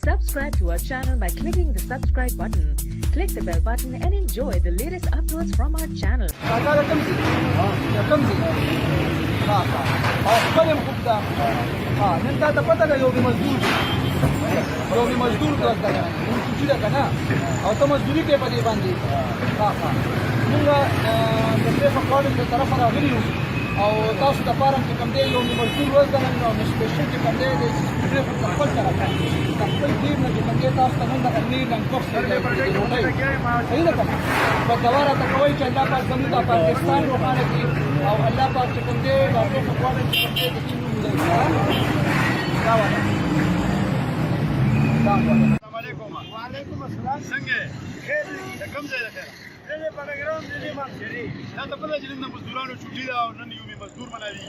Subscribe to our channel by clicking the subscribe button. Click the bell button and enjoy the latest uploads from our channel. काका रकम सी रकम सी हाँ हाँ और कलम कुत्ता हाँ नंतर आता पता का योगी मजदूर तो आता है उनकी चीज़ का ना और तो मजदूरी के पदे बांधी हाँ हाँ मुंगा जैसे पकौड़े के तरफ आ रही हूँ और ताश का पारम के कम दे योगी मजदूर रोज का ना स्पेशल के कम दे दूसरे पर तकल करा था तकल टीम ने जो कम दे ताश का नंदा करनी लंकों से सही ना कहा बदवारा तक कोई चंदा पास जमीन का पाकिस्तान रोकाने की और अल्लाह पाक के कम दे बातों को कौन से कम दे किसी को मिलेगा क्या वाला वालेकुम अस्सलाम څنګه خیر کوم ځای ده خیر دې پروګرام دې مارچري دا ته په دې د مزدورانو چټي دا او نن یو مزدور منالي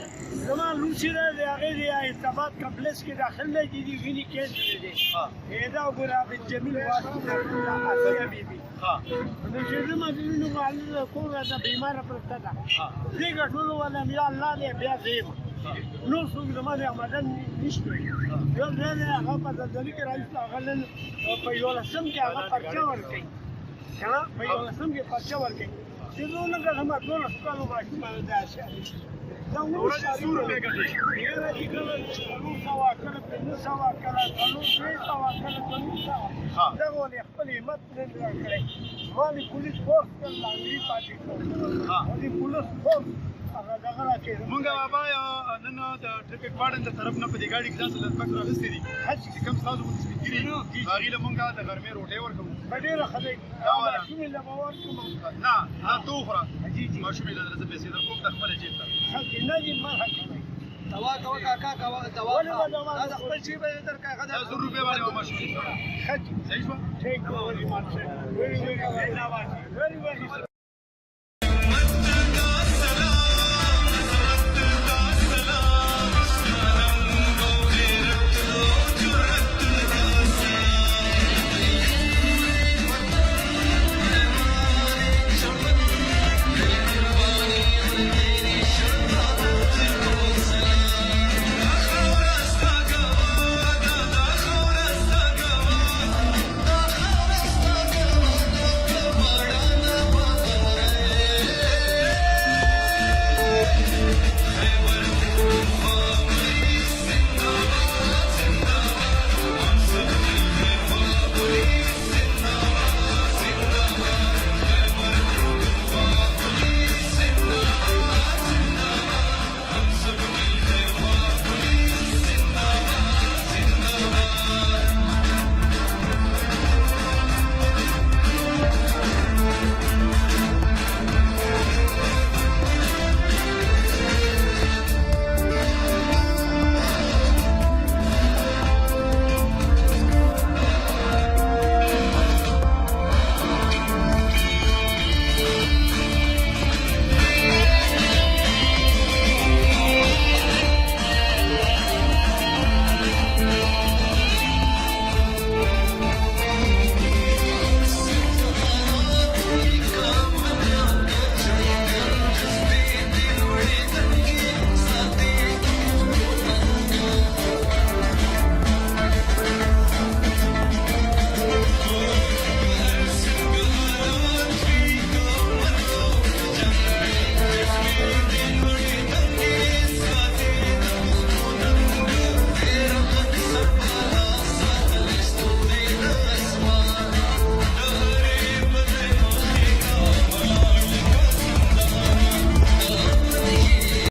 زمان لوسی ده د هغه دی ارتباط کمپلیکس کې داخل نه دي ویني کیس دي دا وګوره عبد جمیل واسطه اسیا بیبي ها نو چې زما د نو معلومه کومه دا بیمار پرسته ده دغه ټول ولا یا الله دې بیا زیم نو څنګه زما د آمدن نشته یو ځل هغه په دلی کې راځي هغه نن په یو لسم کې هغه پرچا ورکړي کنه په یو لسم کې پرچا ورکړي چې نو نه کومه ټول سکالو ماشي باندې ده دا ورځ سور به ګټي یره چې کله نو سوا کله په نو سوا کله نو شي سوا کله په نو سوا دا ولې خپل همت نه کړی مالي پولیس فورس کله انګری پاتې ها دي پولیس فورس هغه دغه راکې مونږه بابا نن د ټریفیک وارډن ته طرف نه په دې ګاډي کې ځان له پک راغستې دي چې کوم تاسو مو تسکري هغه له مونږه د غرمې روټي ورکو ډېر خدای دا ولا شومې له باور کوم نه دا تو خورا جی جی ما شومې له پیسې در کوم د خپل جیب ته خلک نه دي ما حق دوا کاکا دوا دا خپل شي به در کاغذ دا 100 روپے باندې ما شومې خلک صحیح شو ټیک وری مارچ ویری ویری